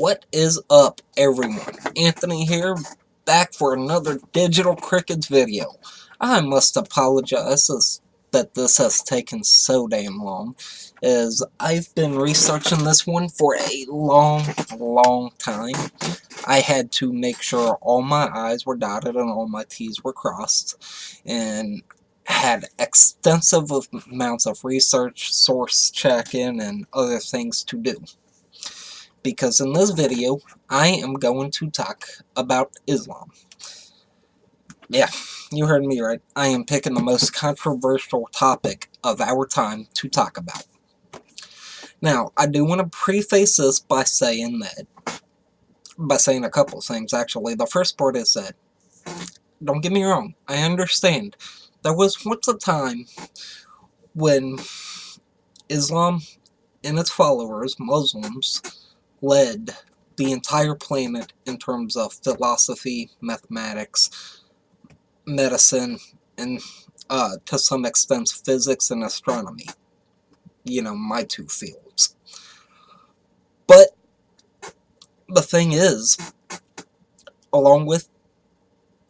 What is up, everyone? Anthony here, back for another Digital Crickets video. I must apologize that this has taken so damn long, as I've been researching this one for a long time. I had to make sure all my I's were dotted and all my T's were crossed, and had extensive amounts of research, source checking, and other things to do. Because in this video, I am going to talk about Islam. Yeah, you heard me right. I am picking the most controversial topic of our time to talk about. Now, I do want to preface this by saying a couple things, actually. The first part is that, don't get me wrong, I understand. There was once a time when Islam and its followers, Muslims, led the entire planet in terms of philosophy, mathematics, medicine, and to some extent physics and astronomy. You know, my two fields. But the thing is, along with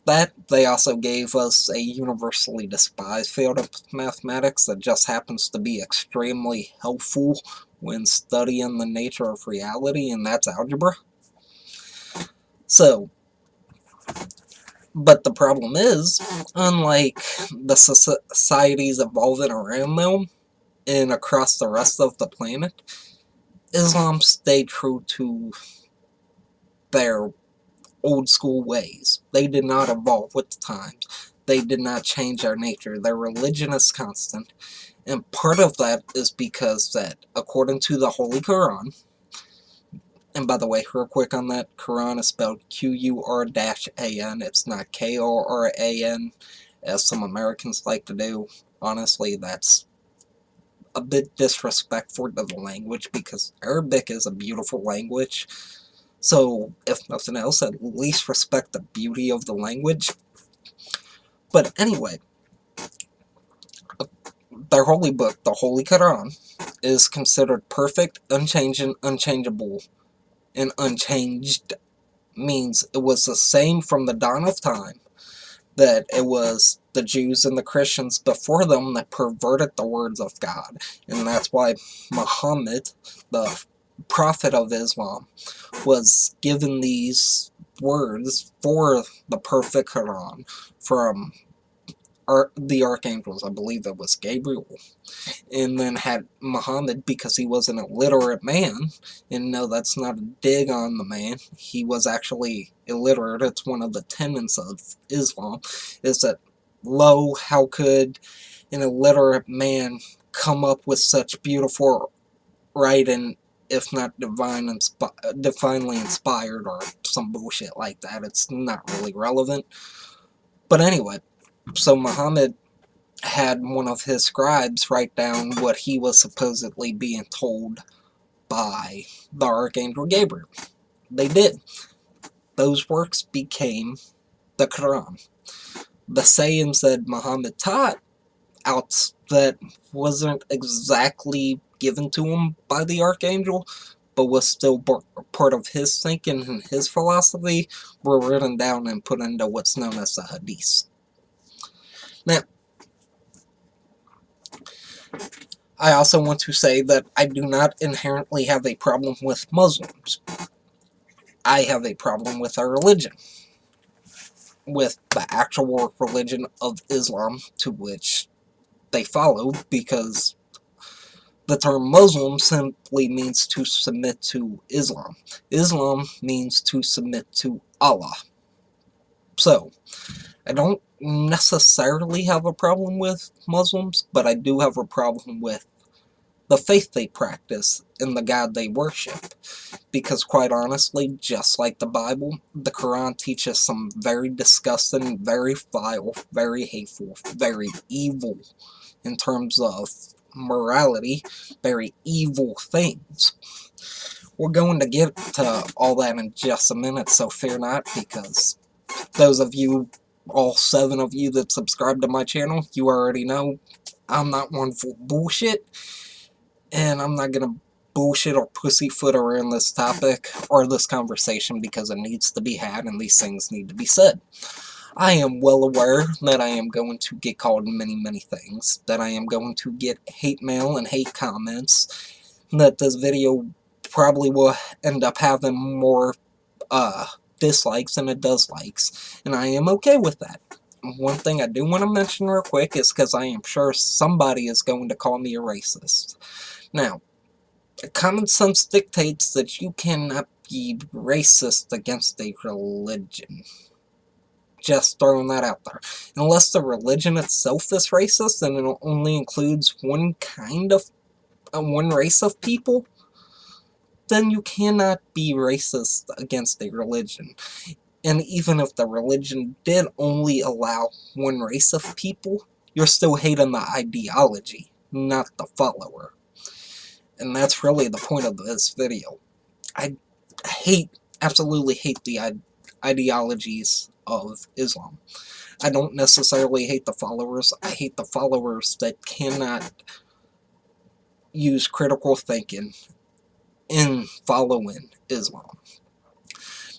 that, they also gave us a universally despised field of mathematics that just happens to be extremely helpful when studying the nature of reality, and that's algebra. So, but the problem is, unlike the societies evolving around them and across the rest of the planet, Islam stayed true to their old school ways. They did not evolve with the times. They did not change their nature. Their religion is constant. And part of that is because that, according to the Holy Qur-an, and by the way, real quick on that, Qur-an is spelled Q-U-R-A-N. It's not K-O-R-A-N, as some Americans like to do. Honestly, that's a bit disrespectful to the language, because Arabic is a beautiful language. So, if nothing else, at least respect the beauty of the language. But anyway, their holy book, the Holy Qur-an, is considered perfect, unchanging, unchangeable, and unchanged. Means it was the same from the dawn of time, that it was the Jews and the Christians before them that perverted the words of God. And that's why Muhammad, the prophet of Islam, was given these words for the perfect Quran from the archangels. I believe it was Gabriel. And then had Muhammad, because he was an illiterate man, and no, that's not a dig on the man, he was actually illiterate. It's one of the tenets of Islam, is that, lo, how could an illiterate man come up with such beautiful writing, if not divinely inspired, or some bullshit like that. It's not really relevant. But anyway, so Muhammad had one of his scribes write down what he was supposedly being told by the Archangel Gabriel. They did. Those works became the Quran. The sayings that Muhammad taught out that wasn't exactly given to him by the Archangel, but was still part of his thinking and his philosophy, were written down and put into what's known as the Hadith. Now, I also want to say that I do not inherently have a problem with Muslims. I have a problem with our religion. With the actual religion of Islam to which they follow, because the term Muslim simply means to submit to Islam. Islam means to submit to Allah. So, I don't necessarily have a problem with Muslims, but I do have a problem with the faith they practice and the God they worship. Because quite honestly, just like the Bible, the Quran teaches some very disgusting, very vile, very hateful, very evil, in terms of morality, very evil things. We're going to get to all that in just a minute, so fear not, because those of you, all 7 of you that subscribe to my channel, you already know I'm not one for bullshit. And I'm not going to bullshit or pussyfoot around this topic or this conversation because it needs to be had and these things need to be said. I am well aware that I am going to get called many, many things, that I am going to get hate mail and hate comments, that this video probably will end up having more dislikes than it does likes, and I am okay with that. One thing I do want to mention real quick is because I am sure somebody is going to call me a racist. Now, common sense dictates that you cannot be racist against a religion. Just throwing that out there. Unless the religion itself is racist and it only includes one race of people, then you cannot be racist against a religion. And even if the religion did only allow one race of people, you're still hating the ideology, not the follower. And that's really the point of this video. I absolutely hate the ideologies of Islam. I don't necessarily hate the followers. I hate the followers that cannot use critical thinking in following Islam.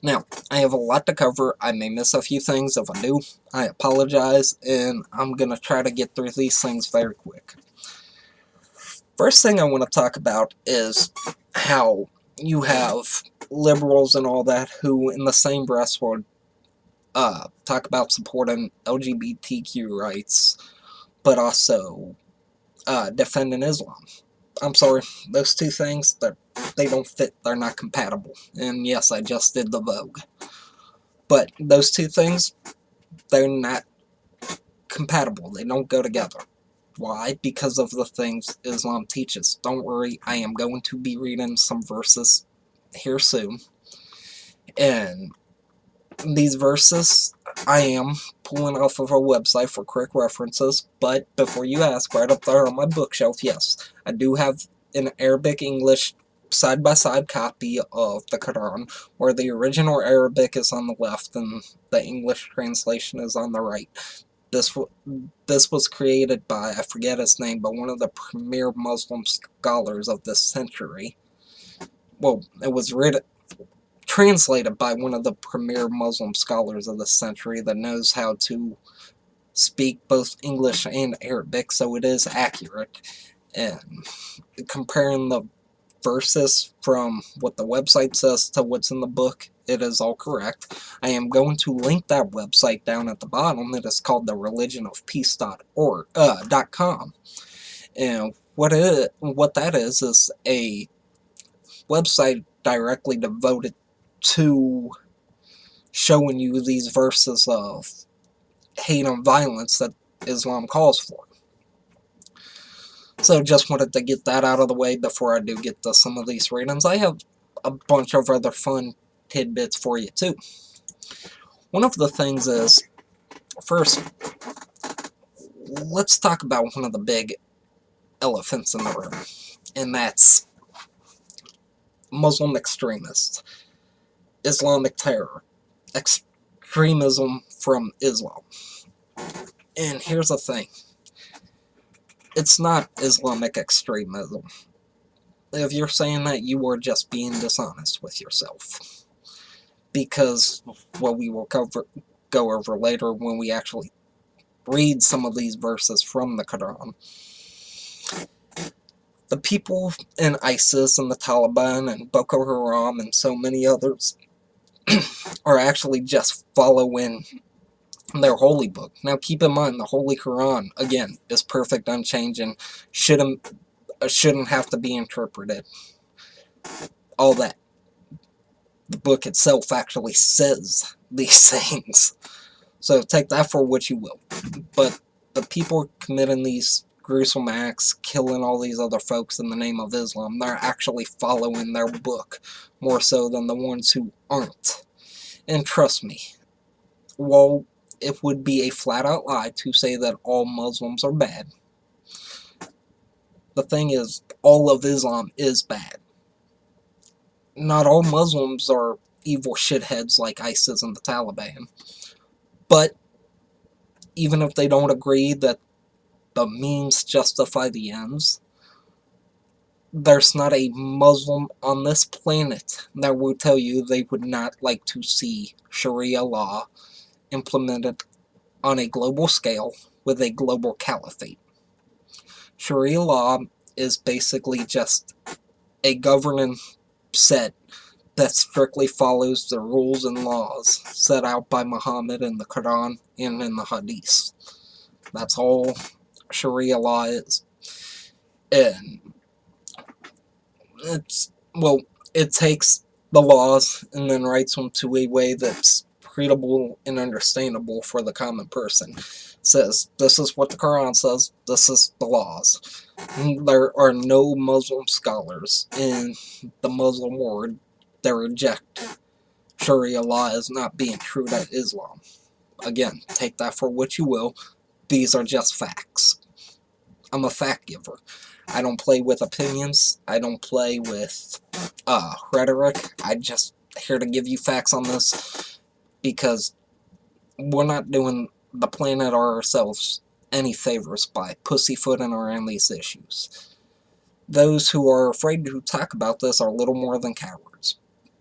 Now, I have a lot to cover. I may miss a few things. If I do, I apologize, and I'm going to try to get through these things very quick. First thing I want to talk about is how you have liberals and all that who, in the same breath, will talk about supporting LGBTQ rights, but also defending Islam. I'm sorry, those two things, they don't fit, they're not compatible. And yes, I just did the Vogue. But those two things, they're not compatible. They don't go together. Why? Because of the things Islam teaches. Don't worry, I am going to be reading some verses here soon. And these verses, I am pulling off of a website for correct references, but before you ask, right up there on my bookshelf, yes, I do have an Arabic-English side-by-side copy of the Qur-an, where the original Arabic is on the left and the English translation is on the right. This was created by, I forget his name, but one of the premier Muslim scholars of this century. Well, it was translated by one of the premier Muslim scholars of this century that knows how to speak both English and Arabic, so it is accurate. And comparing the verses from what the website says to what's in the book, it is all correct. I am going to link that website down at the bottom. It is called thereligionofpeace.com. And what that is a website directly devoted to showing you these verses of hate and violence that Islam calls for. So just wanted to get that out of the way before I do get to some of these readings. I have a bunch of other fun tidbits for you too. One of the things is, first, let's talk about one of the big elephants in the room, and that's Muslim extremists, Islamic terror, extremism from Islam. And here's the thing. It's not Islamic extremism. If you're saying that, you are just being dishonest with yourself. Because what we will go over later when we actually read some of these verses from the Qur'an. The people in ISIS and the Taliban and Boko Haram and so many others are actually just following their holy book. Now keep in mind, the Holy Quran, again, is perfect, unchanging, shouldn't have to be interpreted. All that. The book itself actually says these things. So take that for what you will. But the people committing these gruesome acts, killing all these other folks in the name of Islam, they're actually following their book more so than the ones who aren't. And trust me, while it would be a flat-out lie to say that all Muslims are bad, the thing is, all of Islam is bad. Not all Muslims are evil shitheads like ISIS and the Taliban. But even if they don't agree that the means justify the ends, there's not a Muslim on this planet that will tell you they would not like to see Sharia law implemented on a global scale with a global caliphate. Sharia law is basically just a governing set that strictly follows the rules and laws set out by Muhammad in the Qur-an and in the Hadith. That's all Sharia law is. And it takes the laws and then writes them to a way that's readable and understandable for the common person. It says, this is what the Quran says, this is the laws. And there are no Muslim scholars in the Muslim world that reject Sharia law as not being true to Islam. Again, take that for what you will. These are just facts. I'm a fact giver. I don't play with opinions. I don't play with rhetoric. I'm just here to give you facts on this because we're not doing the planet or ourselves any favors by pussyfooting around these issues. Those who are afraid to talk about this are little more than cowards.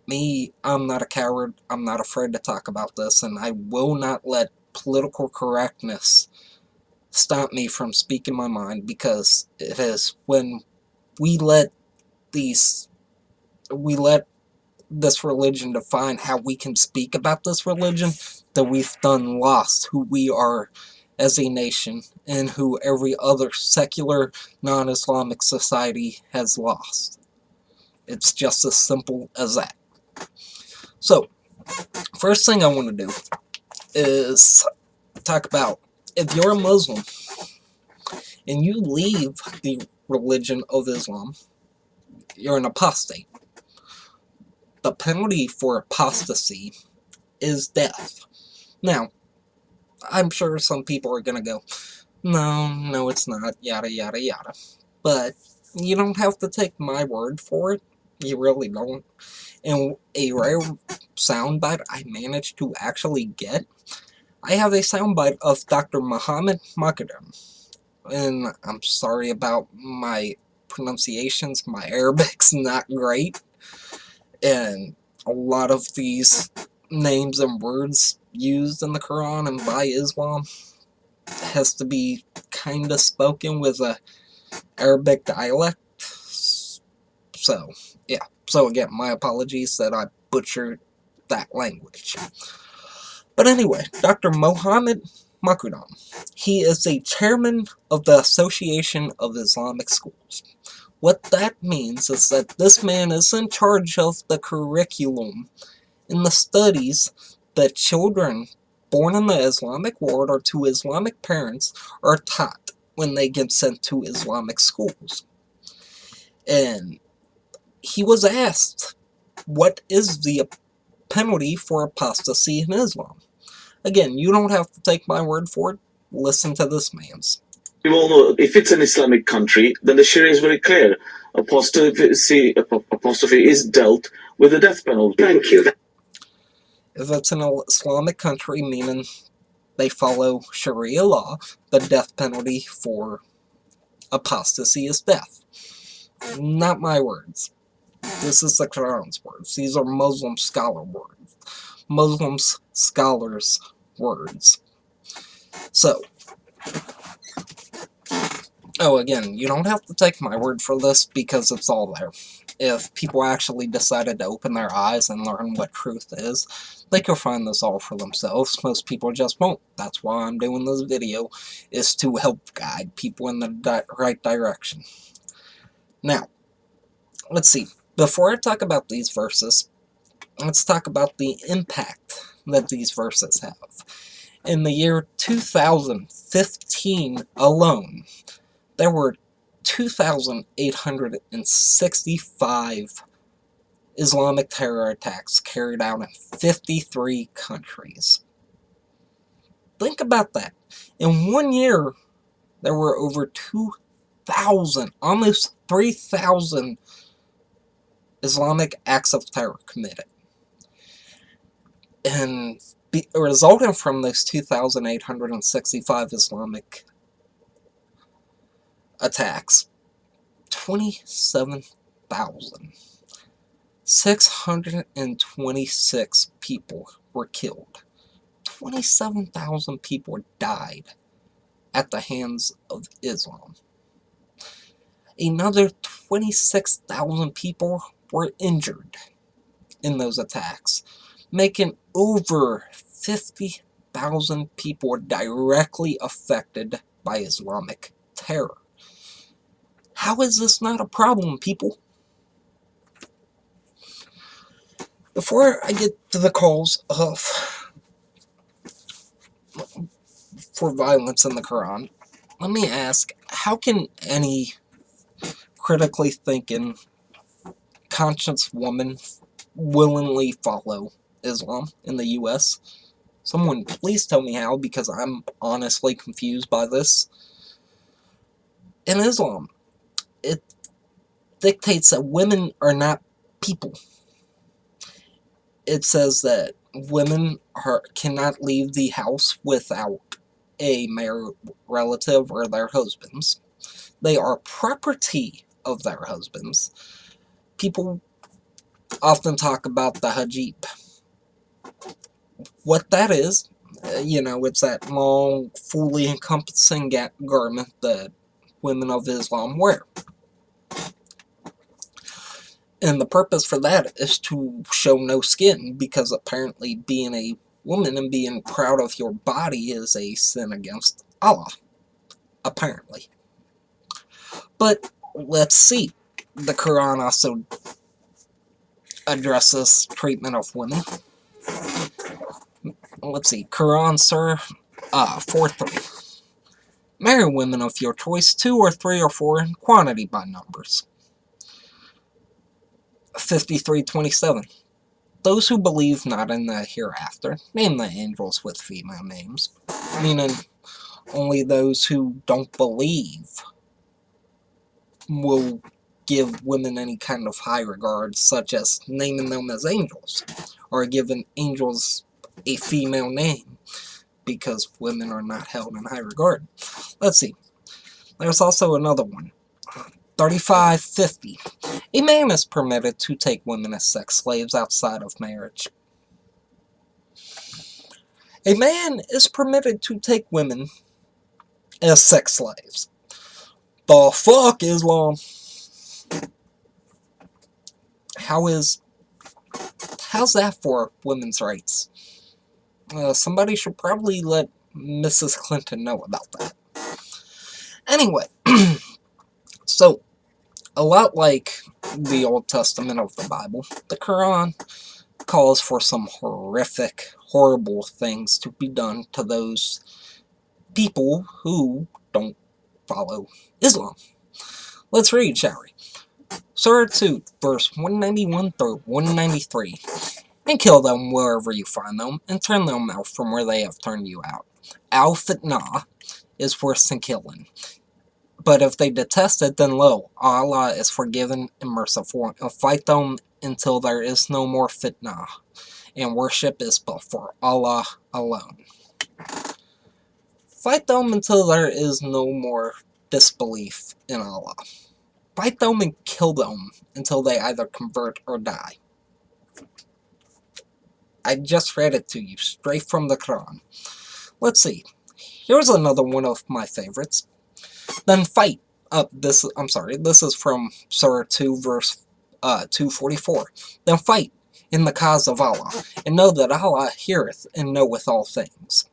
Me, I'm not a coward. I'm not afraid to talk about this, and I will not let political correctness stop me from speaking my mind, because it is when we let this religion define how we can speak about this religion that we've done lost who we are as a nation and who every other secular non-Islamic society has lost. It's just as simple as that. So, first thing I want to do is talk about, if you're a Muslim and you leave the religion of Islam, you're an apostate. The penalty for apostasy is death. Now, I'm sure some people are going to go, no, it's not, yada, yada, yada. But you don't have to take my word for it. You really don't. And a rare soundbite I managed to actually get, I have a soundbite of Dr. Muhammad Makadam. And I'm sorry about my pronunciations. My Arabic's not great. And a lot of these names and words used in the Quran and by Islam has to be kind of spoken with a Arabic dialect. So, yeah. So again, my apologies that I butchered that language. But anyway, Dr. Mohammed Makudam. He is the chairman of the Association of Islamic Schools. What that means is that this man is in charge of the curriculum in the studies that children born in the Islamic world or to Islamic parents are taught when they get sent to Islamic schools. And he was asked, what is the penalty for apostasy in Islam? Again, you don't have to take my word for it. Listen to this man's. We all know if it's an Islamic country, then the Sharia is very clear. Apostasy is dealt with the death penalty. Thank you. If it's an Islamic country, meaning they follow Sharia law, the death penalty for apostasy is death. Not my words. This is the Quran's words. These are Muslim scholar words. Muslims scholars' words. So, again, you don't have to take my word for this because it's all there. If people actually decided to open their eyes and learn what truth is, they could find this all for themselves. Most people just won't. That's why I'm doing this video, is to help guide people in the right direction. Now, let's see. Before I talk about these verses, let's talk about the impact that these verses have. In the year 2015 alone, there were 2,865 Islamic terror attacks carried out in 53 countries. Think about that. In 1 year, there were over 2,000, almost 3,000 Islamic acts of terror committed. And resulting from those 2,865 Islamic attacks, 27,626 people were killed. 27,000 people died at the hands of Islam. Another 26,000 people were injured in those attacks, making over 50,000 people directly affected by Islamic terror. How is this not a problem, people? Before I get to the calls for violence in the Quran, let me ask, how can any critically thinking, conscious woman willingly follow Islam in the US? Someone please tell me how, because I'm honestly confused by this. In Islam, it dictates that women are not people. It says that women cannot leave the house without a male relative or their husbands. They are property of their husbands. People often talk about the hijab. What that is, it's that long, fully encompassing garment that women of Islam wear. And the purpose for that is to show no skin, because apparently being a woman and being proud of your body is a sin against Allah. Apparently. But let's see. The Quran also addresses treatment of women. Let's see. Quran Surah 4:3. Marry women of your choice, 2 or 3 or 4 in quantity by numbers. 53:27. Those who believe not in the hereafter, name the angels with female names. Meaning, only those who don't believe will give women any kind of high regard, such as naming them as angels, or giving angels a female name, because women are not held in high regard. Let's see. There's also another one. 35:50. A man is permitted to take women as sex slaves outside of marriage. A man is permitted to take women as sex slaves. The fuck, Islam? How's that for women's rights? Somebody should probably let Mrs. Clinton know about that. Anyway, so, a lot like the Old Testament of the Bible, the Quran calls for some horrific, horrible things to be done to those people who don't follow Islam. Let's read, shall we? Surah 2, verse 191 through 193. And kill them wherever you find them, and turn them out from where they have turned you out. Al-fitnah is worse than killing. But if they detest it, then lo, Allah is forgiving and merciful, and fight them until there is no more fitnah, and worship is but for Allah alone. Fight them until there is no more disbelief in Allah. Fight them and kill them until they either convert or die. I just read it to you, straight from the Quran. Let's see. Here's another one of my favorites. Then fight. This is from Surah 2, verse 244. Then fight in the cause of Allah, and know that Allah heareth and knoweth all things.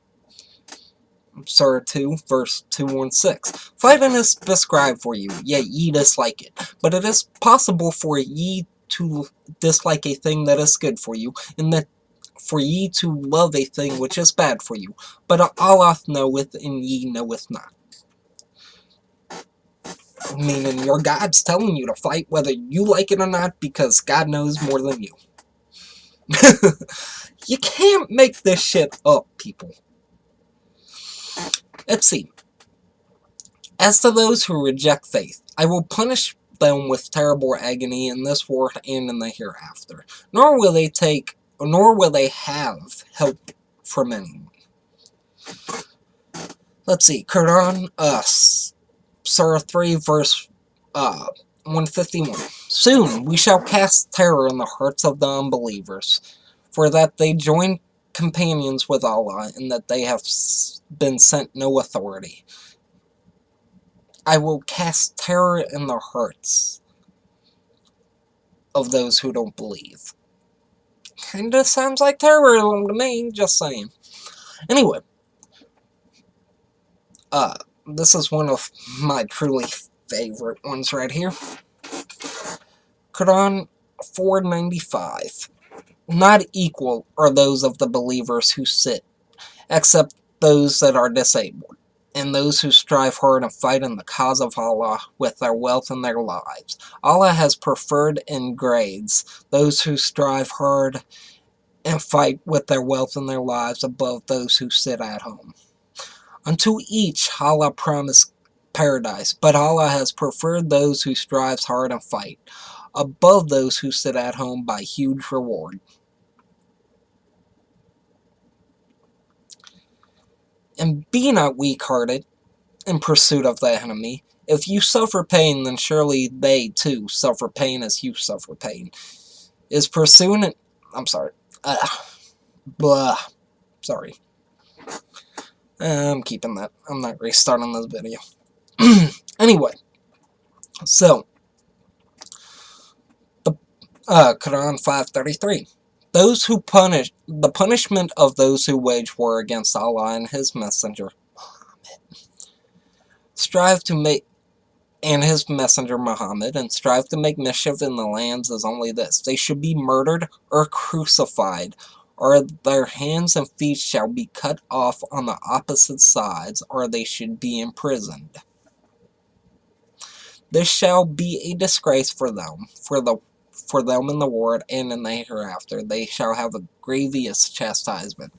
Surah 2, verse 216. Fighting is prescribed for you, yet ye dislike it. But it is possible for ye to dislike a thing that is good for you, and that for ye to love a thing which is bad for you. But Allah knoweth, and ye knoweth not. Meaning your God's telling you to fight whether you like it or not, because God knows more than you. You can't make this shit up, people. Let's see. As to those who reject faith, I will punish them with terrible agony in this world and in the hereafter. Nor will they have help from anyone. Let's see. Qur-an, Surah 3, verse 151. Soon we shall cast terror in the hearts of the unbelievers, for that they join companions with Allah, and that they have been sent no authority. I will cast terror in the hearts of those who don't believe. Kinda sounds like terrorism to me, just saying. Anyway, this is one of my truly favorite ones right here. Qur-an 495. Not equal are those of the believers who sit, except those that are disabled, and those who strive hard and fight in the cause of Allah with their wealth and their lives. Allah has preferred in grades those who strive hard and fight with their wealth and their lives above those who sit at home. Unto each Allah promised paradise, but Allah has preferred those who strive hard and fight above those who sit at home by huge reward. And be not weak-hearted in pursuit of the enemy. If you suffer pain, then surely they too suffer pain as you suffer pain. Is pursuing it? I'm sorry. Blah. Sorry. I'm keeping that. I'm not restarting this video. Anyway, so the Qur-an 533. Those who punish the punishment of those who wage war against Allah and His Messenger Muhammad, and strive to make mischief in the lands is only this: they should be murdered or crucified, or their hands and feet shall be cut off on the opposite sides, or they should be imprisoned. This shall be a disgrace for them, in the world and in the hereafter. They shall have a grievous chastisement.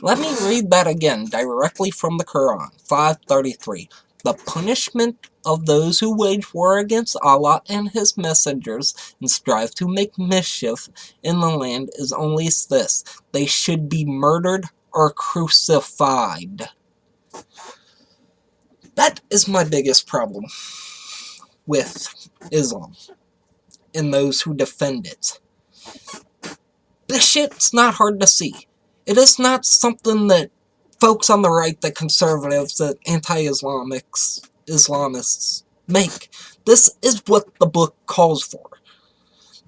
Let me read that again, directly from the Qur-an, 533. The punishment of those who wage war against Allah and His messengers and strive to make mischief in the land is only this: they should be murdered or crucified. That is my biggest problem with Islam and those who defend it. This shit's not hard to see. It is not something that folks on the right, the conservatives, the anti-Islamists make. This is what the book calls for.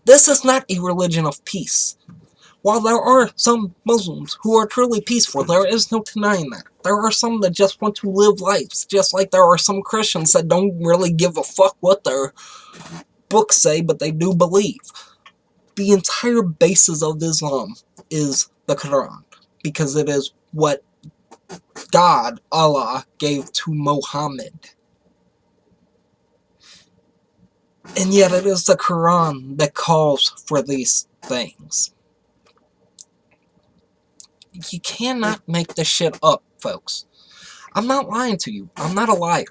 This is not a religion of peace. While there are some Muslims who are truly peaceful, there is no denying that. There are some that just want to live lives, just like there are some Christians that don't really give a fuck what their books say, but they do believe. The entire basis of Islam is the Quran, because it is what God, Allah, gave to Muhammad. And yet it is the Quran that calls for these things. You cannot make this shit up, folks. I'm not lying to you. I'm not a liar.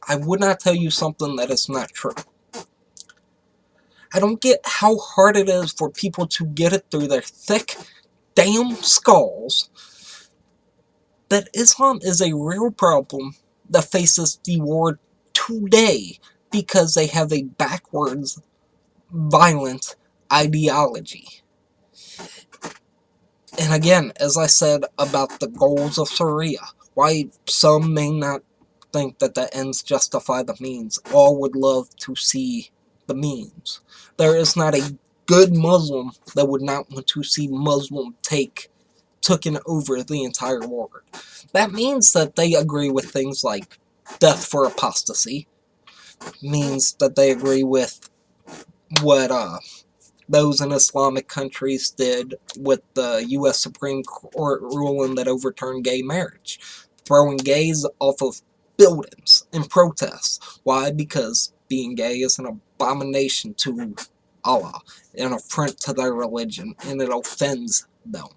I would not tell you something that is not true. I don't get how hard it is for people to get it through their thick, damn skulls that Islam is a real problem that faces the world today because they have a backwards, violent ideology. And again, as I said about the goals of Sharia, why some may not think that the ends justify the means, all would love to see the means. There is not a good Muslim that would not want to see Muslim taken over the entire world. That means that they agree with things like death for apostasy. Means that they agree with what those in Islamic countries did with the U.S. Supreme Court ruling that overturned gay marriage. Throwing gays off of buildings in protest. Why? Because being gay is an abomination to Allah, an affront to their religion, and it offends them.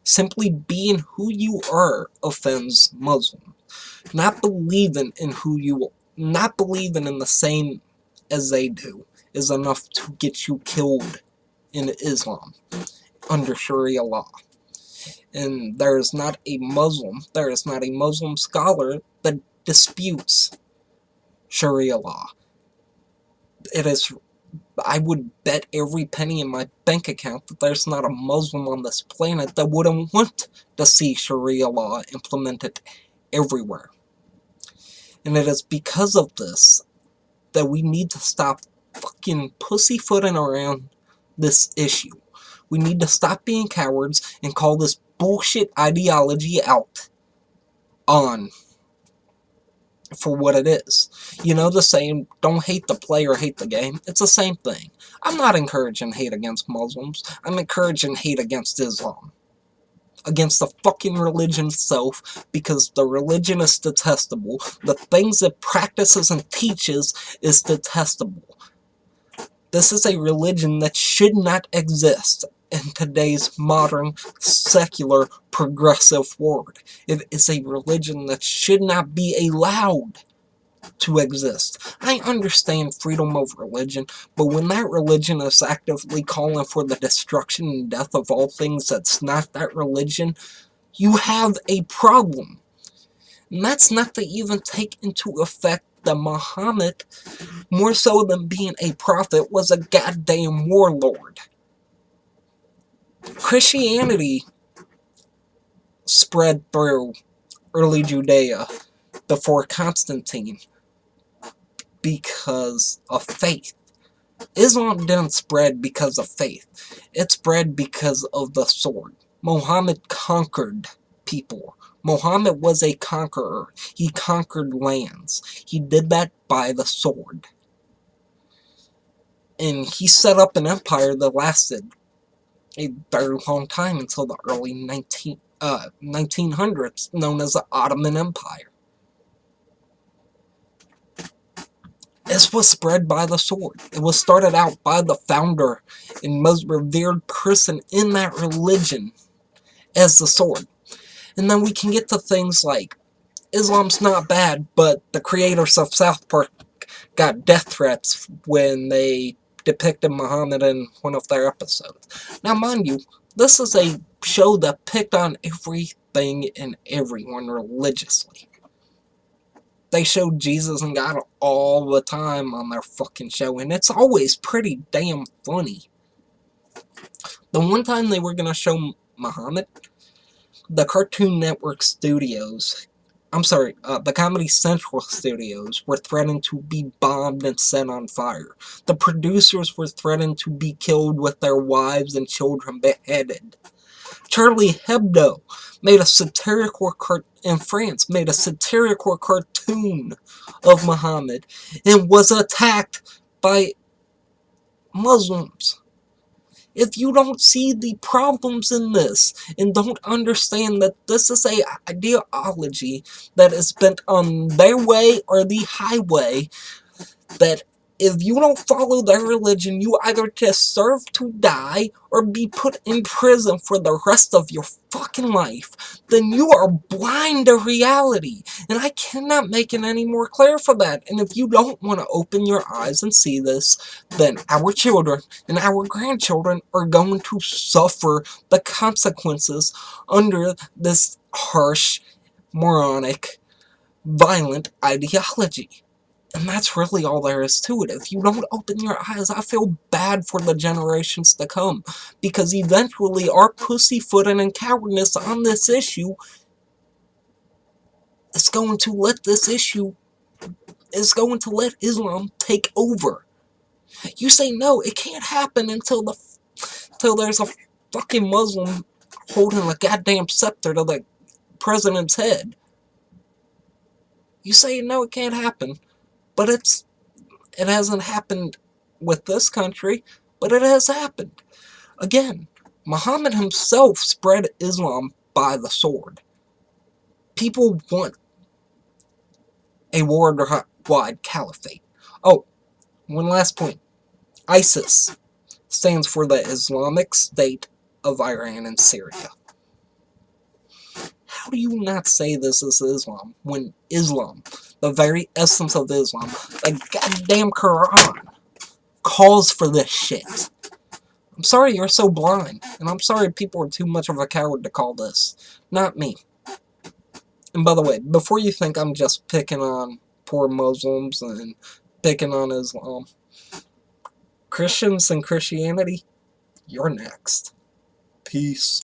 Simply being who you are offends Muslims. Not believing in the same as they do is enough to get you killed in Islam under Sharia law. And there is not a Muslim scholar that disputes Sharia law. It is, I would bet every penny in my bank account that there's not a Muslim on this planet that wouldn't want to see Sharia law implemented everywhere. And it is because of this that we need to stop fucking pussyfooting around this issue. We need to stop being cowards and call this bullshit ideology out on for what it is. You know the saying, don't hate the player, hate the game? It's the same thing. I'm not encouraging hate against Muslims. I'm encouraging hate against Islam. Against the fucking religion itself, because the religion is detestable. The things it practices and teaches is detestable. This is a religion that should not exist in today's modern, secular, progressive world. It is a religion that should not be allowed to exist. I understand freedom of religion, but when that religion is actively calling for the destruction and death of all things that's not that religion, you have a problem. And that's not to even take into effect that Muhammad, more so than being a prophet, was a goddamn warlord. Christianity spread through early Judea before Constantine because of faith. Islam didn't spread because of faith. It spread because of the sword. Muhammad conquered people. Muhammad was a conqueror. He conquered lands. He did that by the sword. And he set up an empire that lasted a very long time until the early 1900s, known as the Ottoman Empire. This was spread by the sword. It was started out by the founder and most revered person in that religion as the sword. And then we can get to things like Islam's not bad, but the creators of South Park got death threats when they depicted Muhammad in one of their episodes. Now, mind you, this is a show that picked on everything and everyone religiously. They showed Jesus and God all the time on their fucking show, and it's always pretty damn funny. The one time they were going to show Muhammad, the Cartoon Network studios, the Comedy Central studios were threatened to be bombed and set on fire. The producers were threatened to be killed with their wives and children beheaded. Charlie Hebdo made a satirical in France made a satirical cartoon of Muhammad and was attacked by Muslims. If you don't see the problems in this and don't understand that this is a ideology that is bent on their way or the highway, that if you don't follow their religion, you either deserve to die or be put in prison for the rest of your fucking life, then you are blind to reality. And I cannot make it any more clear for that. And if you don't want to open your eyes and see this, then our children and our grandchildren are going to suffer the consequences under this harsh, moronic, violent ideology. And that's really all there is to it. If you don't open your eyes, I feel bad for the generations to come. Because eventually our pussyfooting and cowardness on this issue is going to let Islam take over. You say no, it can't happen until there's a fucking Muslim holding a goddamn scepter to the president's head. You say no, it can't happen. But it hasn't happened with this country, but it has happened. Again, Muhammad himself spread Islam by the sword. People want a worldwide caliphate. Oh, one last point. ISIS stands for the Islamic State of Iran and Syria. How do you not say this is Islam when Islam, the very essence of Islam, the goddamn Qur-an, calls for this shit? I'm sorry you're so blind, and I'm sorry people are too much of a coward to call this. Not me. And by the way, before you think I'm just picking on poor Muslims and picking on Islam, Christians and Christianity, you're next. Peace.